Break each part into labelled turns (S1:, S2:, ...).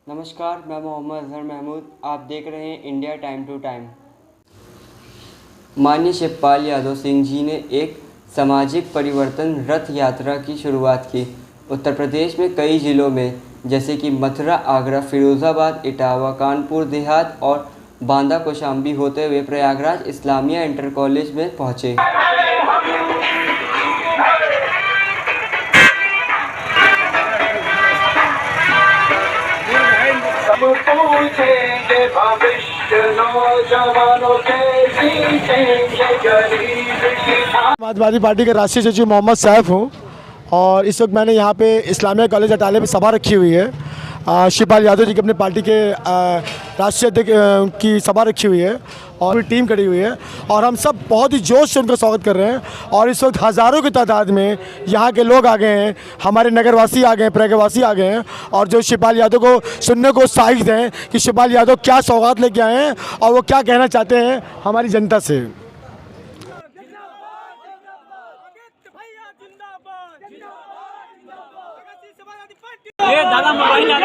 S1: नमस्कार, मैं मोहम्मद अजहर महमूद। आप देख रहे हैं इंडिया टाइम टू टाइम। माननीय शिवपाल यादव सिंह जी ने एक सामाजिक परिवर्तन रथ यात्रा की शुरुआत की। उत्तर प्रदेश में कई ज़िलों में जैसे कि मथुरा, आगरा, फिरोज़ाबाद, इटावा, कानपुर देहात और बांदा कौशाम्बी होते हुए प्रयागराज इस्लामिया इंटर कॉलेज में पहुँचे।
S2: समाजवादी पार्टी के राष्ट्रीय सचिव मोहम्मद सैफ हूँ और इस वक्त मैंने यहाँ पे इस्लामिया कॉलेज अटाले में सभा रखी हुई है। शिवपाल यादव जी की अपने पार्टी के राष्ट्रीय अध्यक्ष की सभा रखी हुई है और पूरी टीम खड़ी हुई है और हम सब बहुत ही जोश से उनका स्वागत कर रहे हैं। और इस वक्त हज़ारों की तादाद में यहाँ के लोग आ गए हैं, हमारे नगरवासी आ गए हैं, प्रयागवासी आ गए हैं और जो शिवपाल यादव को सुनने को उत्साहित हैं कि शिवपाल यादव क्या सौगात लेके आए हैं और वो क्या कहना चाहते हैं हमारी जनता से।
S3: ये दादा मोबाइल आ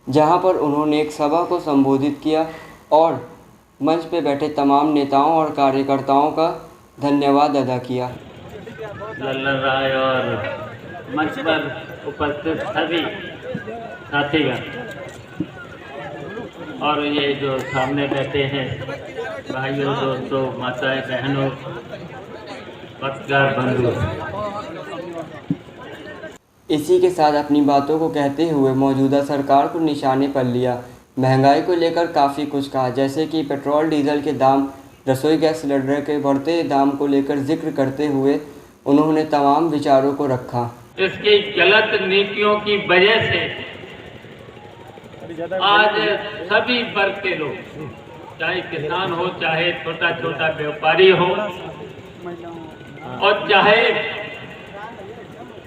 S1: जहां पर उन्होंने एक सभा को संबोधित किया और मंच पे बैठे तमाम नेताओं और कार्यकर्ताओं का धन्यवाद अदा किया।
S3: लल्लन राय और मंच पर उपस्थित सभी साथीगण और ये जो सामने बैठे हैं भाइयों, दोस्तों, माताएं, बहनों, पत्रकार बंधु,
S1: इसी के साथ अपनी बातों को कहते हुए मौजूदा सरकार को निशाने पर लिया। महंगाई को लेकर काफ़ी कुछ कहा, जैसे कि पेट्रोल डीजल के दाम, रसोई गैस सिलेंडर के बढ़ते दाम को लेकर जिक्र करते हुए उन्होंने तमाम विचारों को रखा।
S3: इसकी गलत नीतियों की वजह से आज सभी वर्ग के लोग, चाहे किसान हो, चाहे छोटा छोटा व्यापारी हो और चाहे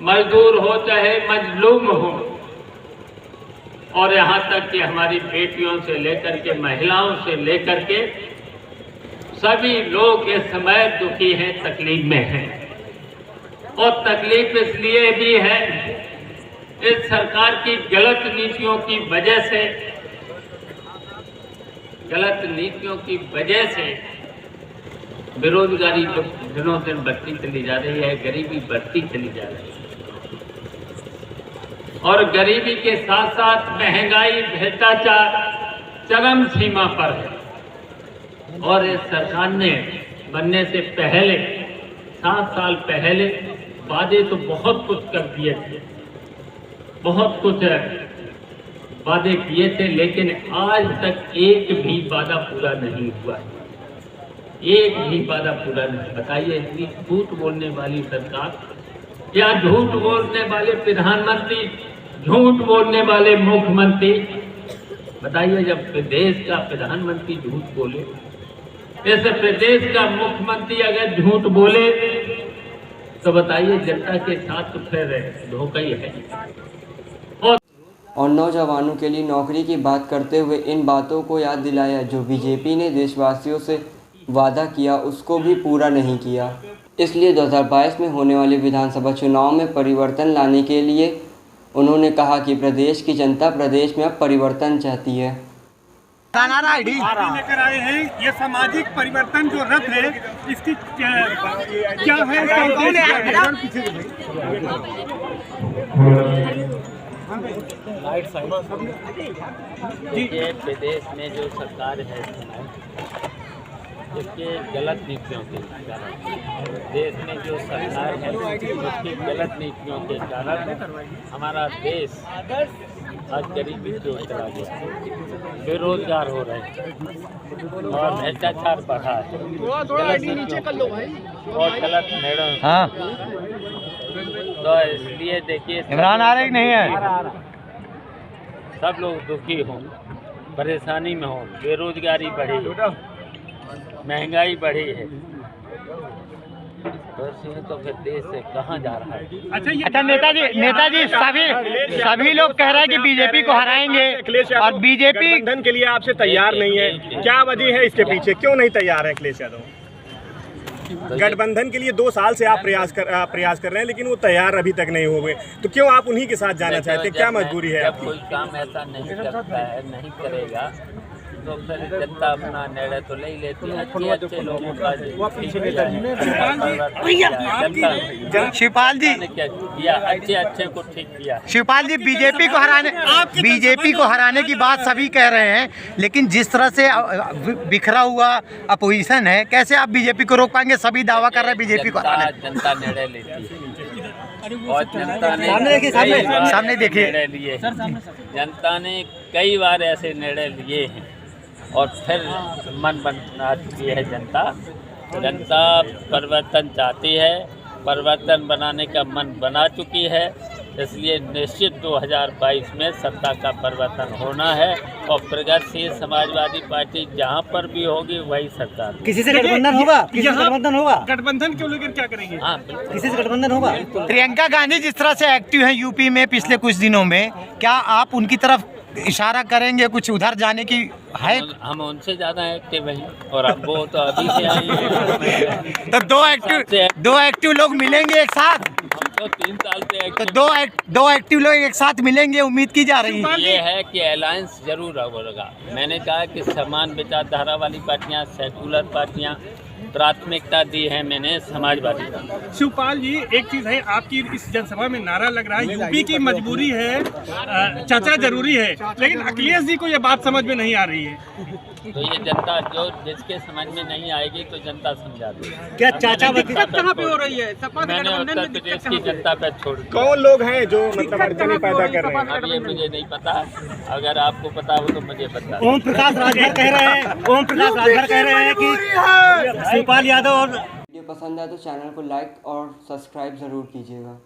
S3: मजदूर हो, चाहे मजलूम हो और यहाँ तक कि हमारी बेटियों से लेकर के महिलाओं से लेकर के सभी लोग इस समय दुखी हैं, तकलीफ में हैं। और तकलीफ इसलिए भी है इस सरकार की गलत नीतियों की वजह से, बेरोजगारी दिनों दिन बढ़ती चली जा रही है, गरीबी बढ़ती चली जा रही है और गरीबी के साथ साथ महंगाई, भ्रष्टाचार चरम सीमा पर है। और इस सरकार ने बनने से पहले 7 साल पहले वादे तो बहुत कुछ कर दिए थे, बहुत कुछ वादे किए थे, लेकिन आज तक एक भी वादा पूरा नहीं हुआ है, एक भी वादा पूरा नहीं। बताइए, इतनी झूठ बोलने वाली सरकार, या झूठ बोलने वाले प्रधानमंत्री, झूठ बोलने वाले मुख्यमंत्री, बताइए जब प्रदेश का प्रधानमंत्री झूठ बोले, इस प्रदेश का मुख्यमंत्री अगर झूठ बोले तो बताइए जनता के साथ तो फिर धोखा ही है।
S1: और नौजवानों के लिए नौकरी की बात करते हुए इन बातों को याद दिलाया जो बीजेपी ने देशवासियों से वादा किया उसको भी पूरा नहीं किया। इसलिए 2022 में होने वाले विधानसभा चुनाव में परिवर्तन लाने के लिए उन्होंने कहा कि प्रदेश की जनता प्रदेश में अब परिवर्तन चाहती है।
S4: लेकर आए हैं ये सामाजिक परिवर्तन जो रथ है, इसकी क्या है?
S3: ये प्रदेश में जो सरकार है इसके गलत नीतियों के कारण, देश में जो सरकार है उसकी गलत नीतियों के कारण हमारा देश आज गरीबी की ओर चला गया, बेरोजगार हो रहे हैं और भ्रष्टाचार बढ़ा है, और गलत निर्णय। हाँ, तो इसलिए देखिए
S5: इमरान आ रहे नहीं है,
S3: सब लोग दुखी हों, परेशानी में हों, बेरोजगारी बढ़ी, महंगाई बढ़ी है तो फिर देश से कहाँ जा रहा है?
S5: अच्छा नेताजी सभी लोग कह रहे हैं कि बीजेपी को हराएंगे और बीजेपी
S6: गठबंधन के लिए आपसे तैयार नहीं है, क्या वजह है इसके पीछे, क्यों नहीं तैयार है अखिलेश यादव? गठबंधन के लिए 2 साल से आप प्रयास कर रहे हैं, लेकिन वो तैयार अभी तक नहीं हो गए, तो क्यों आप उन्हीं के साथ जाना चाहते हैं? क्या मजबूरी है आपकी?
S3: कोई काम ऐसा नहीं करता है, नहीं करेगा तो फिर जनता अपना निर्णय तो ले लेती है। अच्छे लोगों का
S5: शिवपाल जी
S3: किया, अच्छे को ठीक किया।
S5: शिवपाल जी बीजेपी को हराने की बात सभी कह रहे हैं, लेकिन जिस तरह से बिखरा हुआ अपोजिशन है, कैसे आप बीजेपी को रोक पाएंगे? सभी दावा कर रहे हैं बीजेपी को हराने।
S3: जनता निर्णय लेती है और जनता ने
S5: सामने देखिए
S3: निर्णय लिए। जनता ने कई बार ऐसे निर्णय लिए हैं और फिर मन बना चुकी है जनता परिवर्तन चाहती है, परिवर्तन बनाने का मन बना चुकी है। इसलिए निश्चित 2022 में सत्ता का परिवर्तन होना है और प्रगतिशील समाजवादी पार्टी जहां पर भी होगी वही सरकार।
S5: किसी से गठबंधन होगा?
S4: गठबंधन को लेकर क्या करेंगे?
S3: हाँ,
S5: किसी से गठबंधन होगा? प्रियंका गांधी जिस तरह से एक्टिव हैं यूपी में पिछले कुछ दिनों में, क्या आप उनकी तरफ इशारा करेंगे कुछ उधर जाने की है?
S3: हम उनसे ज़्यादा एक्टिव हैं और अब वो तो अभी से आई है।
S5: तो दो एक्टिव लोग मिलेंगे एक साथ,
S3: तो 3 साल से
S5: तो दो एक्टिव लोग एक साथ मिलेंगे, उम्मीद की जा रही है।
S3: ये है कि अलायंस जरूर होगा। मैंने कहा कि समान विचारधारा वाली पार्टियां, सेकुलर पार्टियां, प्राथमिकता दी है मैंने समाजवादी को।
S4: शिवपाल जी, एक चीज़ है, आपकी इस जनसभा में नारा लग रहा है यूपी की मजबूरी है, चर्चा जरूरी है, लेकिन अखिलेश जी को यह बात समझ में नहीं आ रही है।
S3: तो ये जनता जिसके समझ में नहीं आएगी तो जनता समझा देगी।
S5: क्या चाचा
S4: दिक्कत कहाँ पे हो रही है?
S3: मैंने उत्तर प्रदेश की जनता पे छोड़ दिया।
S6: कौन लोग हैं जो मतलब अड़चनें पैदा कर रहे हैं?
S3: अब ये मुझे नहीं पता, अगर आपको पता हो तो मुझे बता।
S5: ओम प्रकाश राजभर कह रहे हैं कि शिवपाल यादव और
S1: वीडियो पसंद आए तो चैनल को लाइक और सब्सक्राइब ज़रूर कीजिएगा।